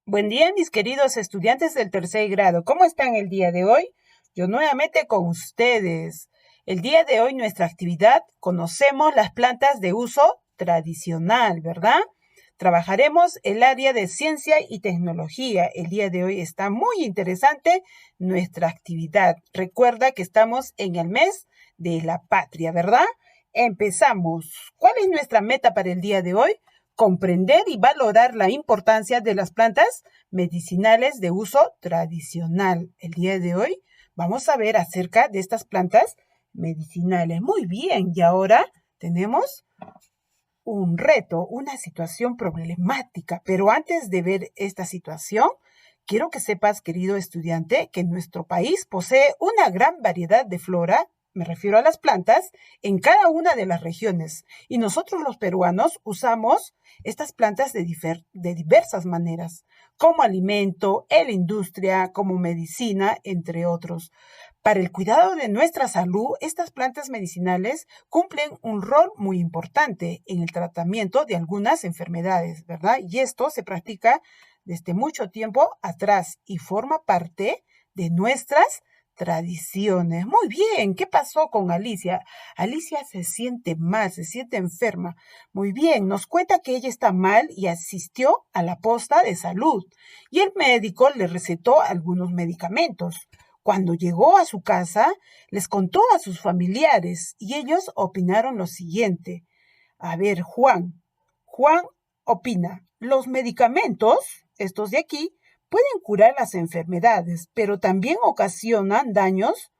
Buen día, mis queridos estudiantes del tercer grado. ¿Cómo están el día de hoy? Yo nuevamente con ustedes. El día de hoy nuestra actividad, conocemos las plantas de uso tradicional, ¿verdad? Trabajaremos el área de ciencia y tecnología. El día de hoy está muy interesante nuestra actividad. Recuerda que estamos en el mes de la patria, ¿verdad? Empezamos. ¿Cuál es nuestra meta para el día de hoy? Comprender y valorar la importancia de las plantas medicinales de uso tradicional. El día de hoy vamos a ver acerca de estas plantas medicinales. Muy bien, y ahora tenemos un reto, una situación problemática, pero antes de ver esta situación, quiero que sepas, querido estudiante, que nuestro país posee una gran variedad de flora, me refiero a las plantas, en cada una de las regiones. Y nosotros los peruanos usamos estas plantas de diversas maneras, como alimento, en la industria, como medicina, entre otros. Para el cuidado de nuestra salud, estas plantas medicinales cumplen un rol muy importante en el tratamiento de algunas enfermedades, ¿verdad? Y esto se practica desde mucho tiempo atrás y forma parte de nuestras tradiciones. Muy bien, ¿qué pasó con Alicia? Alicia se siente mal, se siente enferma. Muy bien, nos cuenta que ella está mal y asistió a la posta de salud y el médico le recetó algunos medicamentos. Cuando llegó a su casa, les contó a sus familiares y ellos opinaron lo siguiente. A ver, Juan opina, los medicamentos, estos de aquí, pueden curar las enfermedades, pero también ocasionan daños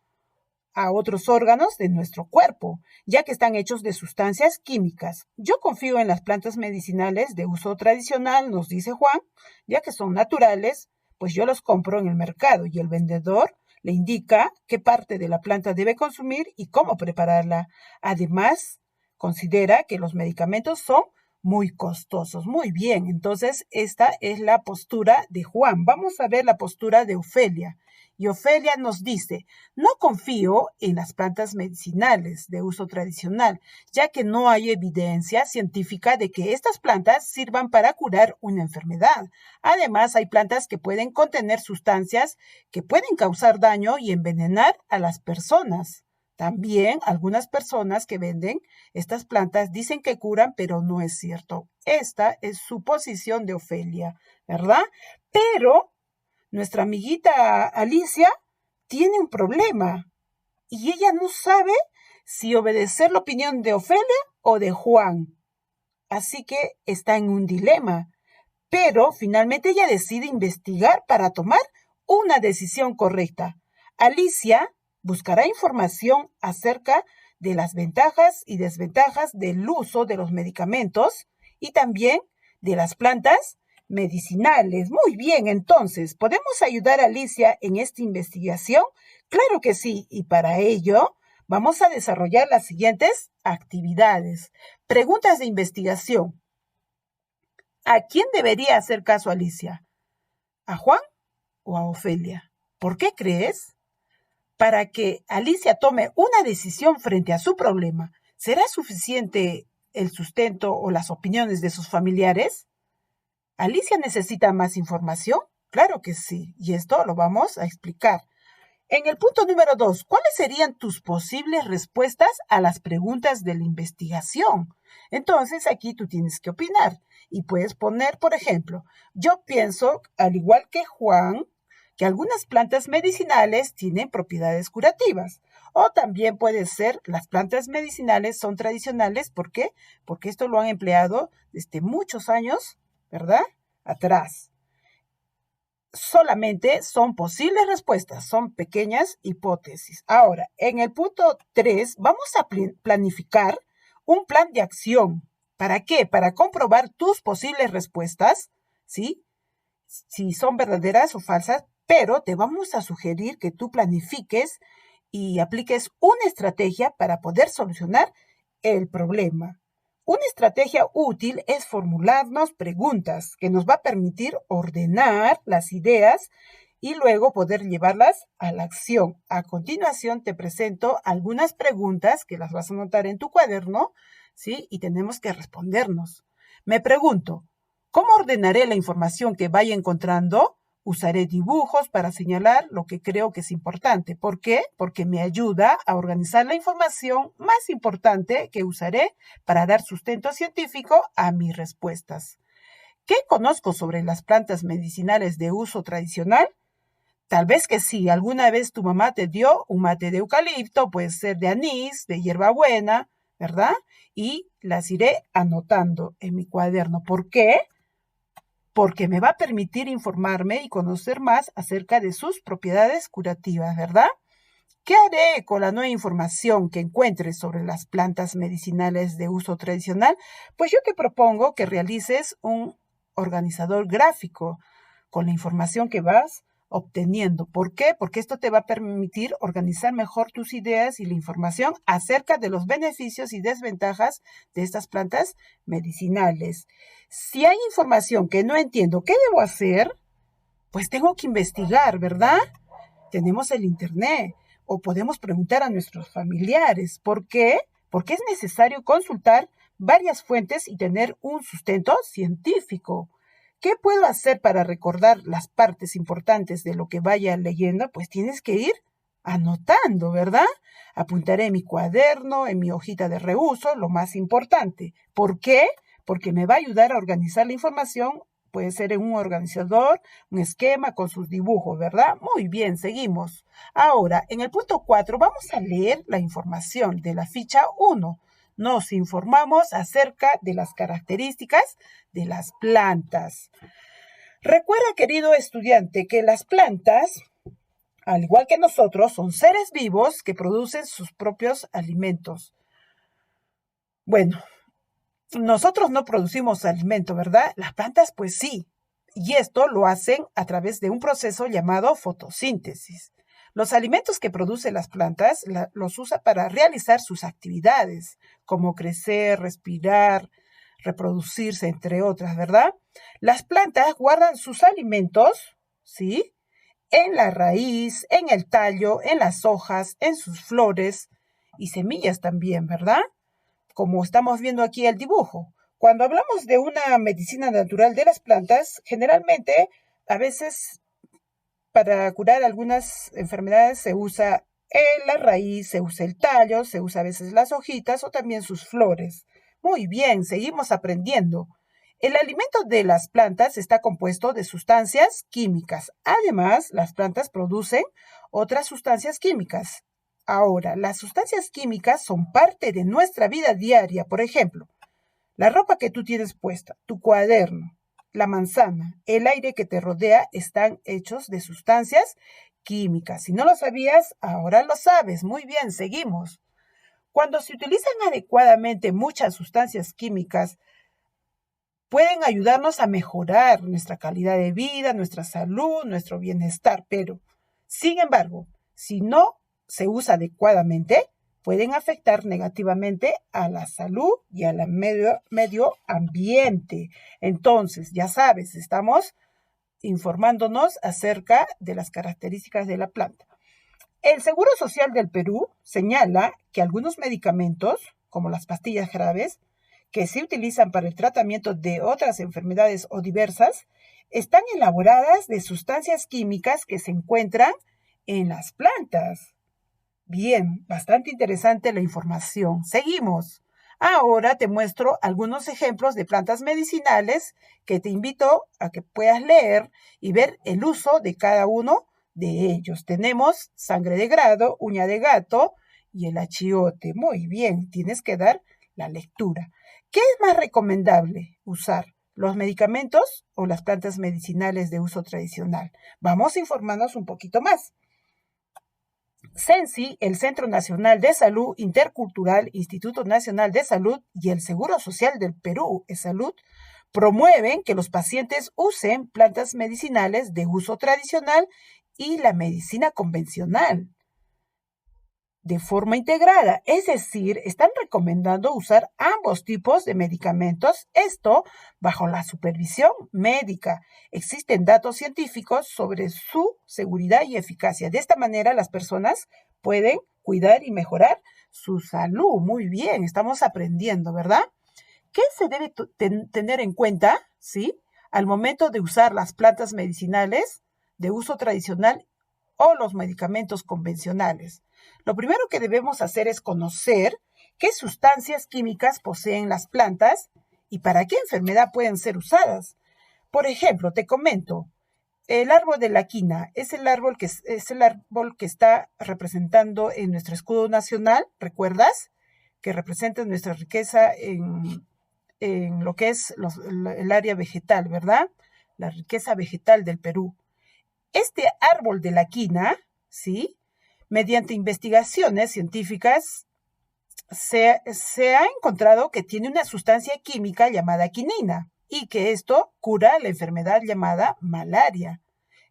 a otros órganos de nuestro cuerpo, ya que están hechos de sustancias químicas. Yo confío en las plantas medicinales de uso tradicional, nos dice Juan, ya que son naturales, pues yo los compro en el mercado y el vendedor le indica qué parte de la planta debe consumir y cómo prepararla. Además, considera que los medicamentos son muy costosos. Muy bien, entonces esta es la postura de Juan. Vamos a ver la postura de Ofelia. Y Ofelia nos dice, no confío en las plantas medicinales de uso tradicional, ya que no hay evidencia científica de que estas plantas sirvan para curar una enfermedad. Además, hay plantas que pueden contener sustancias que pueden causar daño y envenenar a las personas. También algunas personas que venden estas plantas dicen que curan, pero no es cierto. Esta es su posición de Ofelia, ¿verdad? Pero nuestra amiguita Alicia tiene un problema y ella no sabe si obedecer la opinión de Ofelia o de Juan. Así que está en un dilema. Pero finalmente ella decide investigar para tomar una decisión correcta. Alicia buscará información acerca de las ventajas y desventajas del uso de los medicamentos y también de las plantas medicinales. Muy bien, entonces, ¿podemos ayudar a Alicia en esta investigación? Claro que sí, y para ello vamos a desarrollar las siguientes actividades. Preguntas de investigación. ¿A quién debería hacer caso Alicia? ¿A Juan o a Ofelia? ¿Por qué crees? Para que Alicia tome una decisión frente a su problema, ¿será suficiente el sustento o las opiniones de sus familiares? ¿Alicia necesita más información? Claro que sí, y esto lo vamos a explicar. En el punto número 2, ¿cuáles serían tus posibles respuestas a las preguntas de la investigación? Entonces aquí tú tienes que opinar y puedes poner, por ejemplo, yo pienso, al igual que Juan, que algunas plantas medicinales tienen propiedades curativas. O también puede ser, las plantas medicinales son tradicionales, ¿por qué? Porque esto lo han empleado desde muchos años, ¿verdad? Atrás. Solamente son posibles respuestas, son pequeñas hipótesis. Ahora, en el punto 3, vamos a planificar un plan de acción. ¿Para qué? Para comprobar tus posibles respuestas, ¿sí? Si son verdaderas o falsas, pero te vamos a sugerir que tú planifiques y apliques una estrategia para poder solucionar el problema. Una estrategia útil es formularnos preguntas que nos va a permitir ordenar las ideas y luego poder llevarlas a la acción. A continuación te presento algunas preguntas que las vas a anotar en tu cuaderno, ¿sí? Y tenemos que respondernos. Me pregunto, ¿Cómo ordenaré la información que vaya encontrando? Usaré dibujos para señalar lo que creo que es importante. ¿Por qué? Porque me ayuda a organizar la información más importante que usaré para dar sustento científico a mis respuestas. ¿Qué conozco sobre las plantas medicinales de uso tradicional? Tal vez que sí, alguna vez tu mamá te dio un mate de eucalipto, puede ser de anís, de hierbabuena, ¿verdad? Y las iré anotando en mi cuaderno. ¿Por qué? Porque me va a permitir informarme y conocer más acerca de sus propiedades curativas, ¿verdad? ¿Qué haré con la nueva información que encuentre sobre las plantas medicinales de uso tradicional? Pues yo te propongo que realices un organizador gráfico con la información que vas obteniendo. ¿Por qué? Porque esto te va a permitir organizar mejor tus ideas y la información acerca de los beneficios y desventajas de estas plantas medicinales. Si hay información que no entiendo, ¿qué debo hacer? Pues tengo que investigar, ¿verdad? Tenemos el Internet o podemos preguntar a nuestros familiares. ¿Por qué? Porque es necesario consultar varias fuentes y tener un sustento científico. ¿Qué puedo hacer para recordar las partes importantes de lo que vaya leyendo? Pues tienes que ir anotando, ¿verdad? Apuntaré en mi cuaderno, en mi hojita de reuso, lo más importante. ¿Por qué? Porque me va a ayudar a organizar la información. Puede ser en un organizador, un esquema con sus dibujos, ¿verdad? Muy bien, seguimos. Ahora, en el punto 4 vamos a leer la información de la ficha 1. Nos informamos acerca de las características de las plantas. Recuerda, querido estudiante, que las plantas, al igual que nosotros, son seres vivos que producen sus propios alimentos. Bueno, nosotros no producimos alimento, ¿verdad? Las plantas, pues sí. Y esto lo hacen a través de un proceso llamado fotosíntesis. Los alimentos que producen las plantas los usa para realizar sus actividades, como crecer, respirar, reproducirse, entre otras, ¿verdad? Las plantas guardan sus alimentos, ¿sí? En la raíz, en el tallo, en las hojas, en sus flores y semillas también, ¿verdad? Como estamos viendo aquí el dibujo. Cuando hablamos de una medicina natural de las plantas, generalmente, a veces, para curar algunas enfermedades se usa la raíz, se usa el tallo, se usa a veces las hojitas o también sus flores. Muy bien, seguimos aprendiendo. El alimento de las plantas está compuesto de sustancias químicas. Además, las plantas producen otras sustancias químicas. Ahora, las sustancias químicas son parte de nuestra vida diaria. Por ejemplo, la ropa que tú tienes puesta, tu cuaderno, la manzana, el aire que te rodea están hechos de sustancias químicas. Si no lo sabías, ahora lo sabes. Muy bien, seguimos. Cuando se utilizan adecuadamente muchas sustancias químicas, pueden ayudarnos a mejorar nuestra calidad de vida, nuestra salud, nuestro bienestar, pero, sin embargo, si no se usa adecuadamente, pueden afectar negativamente a la salud y al medio ambiente. Entonces, ya sabes, estamos informándonos acerca de las características de la planta. El Seguro Social del Perú señala que algunos medicamentos, como las pastillas jarabes, que se utilizan para el tratamiento de otras enfermedades o diversas, están elaboradas de sustancias químicas que se encuentran en las plantas. Bien, bastante interesante la información. Seguimos. Ahora te muestro algunos ejemplos de plantas medicinales que te invito a que puedas leer y ver el uso de cada uno de ellos. Tenemos sangre de grado, uña de gato y el achiote. Muy bien, tienes que dar la lectura. ¿Qué es más recomendable usar? ¿Los medicamentos o las plantas medicinales de uso tradicional? Vamos a informarnos un poquito más. CENSI, el Centro Nacional de Salud Intercultural, Instituto Nacional de Salud y el Seguro Social del Perú, Salud, promueven que los pacientes usen plantas medicinales de uso tradicional y la medicina convencional de forma integrada, es decir, están recomendando usar ambos tipos de medicamentos, esto bajo la supervisión médica. Existen datos científicos sobre su seguridad y eficacia. De esta manera, las personas pueden cuidar y mejorar su salud. Muy bien, estamos aprendiendo, ¿verdad? ¿Qué se debe tener en cuenta? ¿Sí? al momento de usar las plantas medicinales de uso tradicional o los medicamentos convencionales. Lo primero que debemos hacer es conocer qué sustancias químicas poseen las plantas y para qué enfermedad pueden ser usadas. Por ejemplo, te comento, el árbol de la quina es el árbol que está representando en nuestro escudo nacional, ¿recuerdas? Que representa nuestra riqueza en lo que es el área vegetal, ¿verdad? La riqueza vegetal del Perú. Este árbol de la quina, ¿sí? Mediante investigaciones científicas, se ha encontrado que tiene una sustancia química llamada quinina y que esto cura la enfermedad llamada malaria.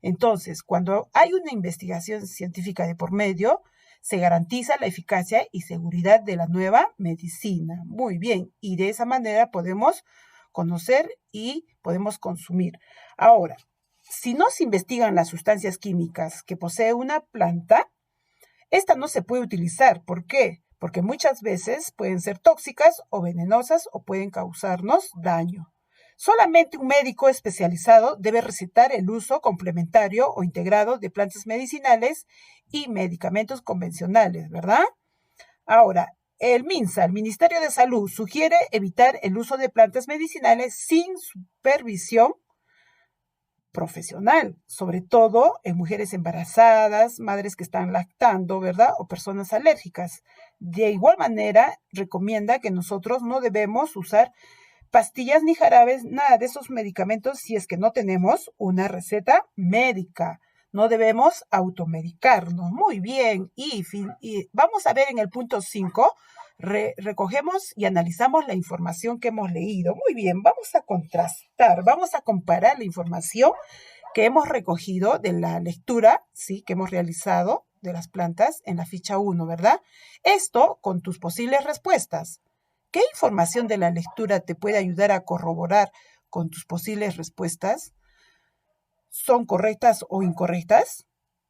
Entonces, cuando hay una investigación científica de por medio, se garantiza la eficacia y seguridad de la nueva medicina. Muy bien, y de esa manera podemos conocer y podemos consumir. Ahora, si no se investigan las sustancias químicas que posee una planta, esta no se puede utilizar. ¿Por qué? Porque muchas veces pueden ser tóxicas o venenosas o pueden causarnos daño. Solamente un médico especializado debe recetar el uso complementario o integrado de plantas medicinales y medicamentos convencionales, ¿verdad? Ahora, el MINSA, el Ministerio de Salud, sugiere evitar el uso de plantas medicinales sin supervisión profesional, sobre todo en mujeres embarazadas, madres que están lactando, ¿verdad? O personas alérgicas. De igual manera, recomienda que nosotros no debemos usar pastillas ni jarabes, nada de esos medicamentos si es que no tenemos una receta médica. No debemos automedicarnos. Muy bien. Y vamos a ver en el punto 5, recogemos y analizamos la información que hemos leído. Muy bien, vamos a contrastar, vamos a comparar la información que hemos recogido de la lectura, ¿sí?, que hemos realizado de las plantas en la ficha 1, ¿verdad? Esto con tus posibles respuestas. ¿Qué información de la lectura te puede ayudar a corroborar con tus posibles respuestas? ¿Son correctas o incorrectas?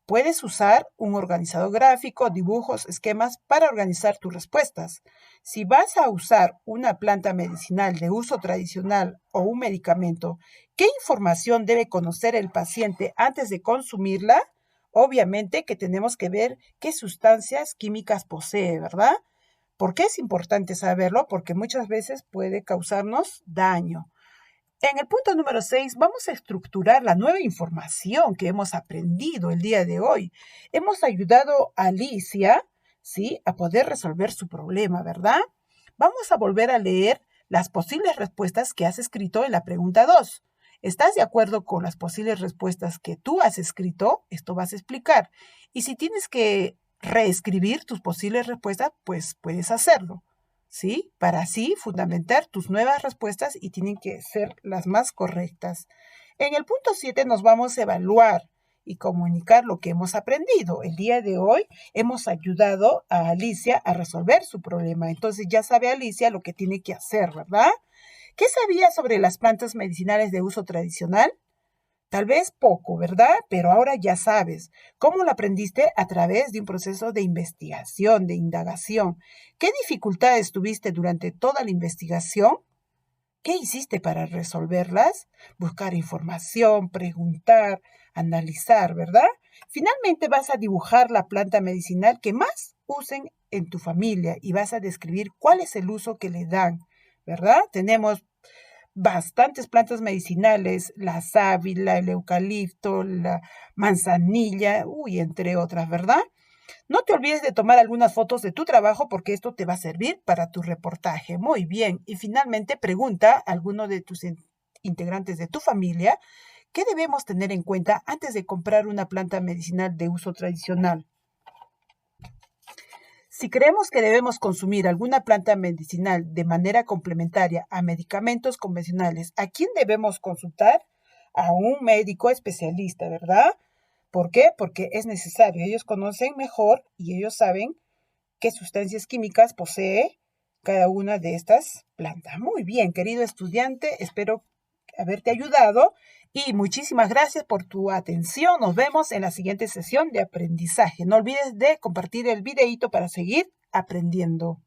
Puedes usar un organizador gráfico, dibujos, esquemas para organizar tus respuestas. Si vas a usar una planta medicinal de uso tradicional o un medicamento, ¿qué información debe conocer el paciente antes de consumirla? Obviamente que tenemos que ver qué sustancias químicas posee, ¿verdad? ¿Por qué es importante saberlo? Porque muchas veces puede causarnos daño. En el punto número 6 vamos a estructurar la nueva información que hemos aprendido el día de hoy. Hemos ayudado a Alicia, ¿sí?, a poder resolver su problema, ¿verdad? Vamos a volver a leer las posibles respuestas que has escrito en la pregunta 2. ¿Estás de acuerdo con las posibles respuestas que tú has escrito? Esto vas a explicar. Y si tienes que reescribir tus posibles respuestas, pues puedes hacerlo, ¿sí? Para así fundamentar tus nuevas respuestas y tienen que ser las más correctas. En el punto 7 nos vamos a evaluar y comunicar lo que hemos aprendido. El día de hoy hemos ayudado a Alicia a resolver su problema. Entonces ya sabe Alicia lo que tiene que hacer, ¿verdad? ¿Qué sabía sobre las plantas medicinales de uso tradicional? Tal vez poco, ¿verdad? Pero ahora ya sabes. ¿Cómo lo aprendiste? A través de un proceso de investigación, de indagación. ¿Qué dificultades tuviste durante toda la investigación? ¿Qué hiciste para resolverlas? Buscar información, preguntar, analizar, ¿verdad? Finalmente vas a dibujar la planta medicinal que más usen en tu familia y vas a describir cuál es el uso que le dan, ¿verdad? Tenemos bastantes plantas medicinales, la sábila, el eucalipto, la manzanilla, entre otras, ¿verdad? No te olvides de tomar algunas fotos de tu trabajo porque esto te va a servir para tu reportaje. Muy bien. Y finalmente pregunta a alguno de tus integrantes de tu familia qué debemos tener en cuenta antes de comprar una planta medicinal de uso tradicional. Si creemos que debemos consumir alguna planta medicinal de manera complementaria a medicamentos convencionales, ¿a quién debemos consultar? A un médico especialista, ¿verdad? ¿Por qué? Porque es necesario. Ellos conocen mejor y ellos saben qué sustancias químicas posee cada una de estas plantas. Muy bien, querido estudiante, espero haberte ayudado y muchísimas gracias por tu atención. Nos vemos en la siguiente sesión de aprendizaje. No olvides de compartir el videíto para seguir aprendiendo.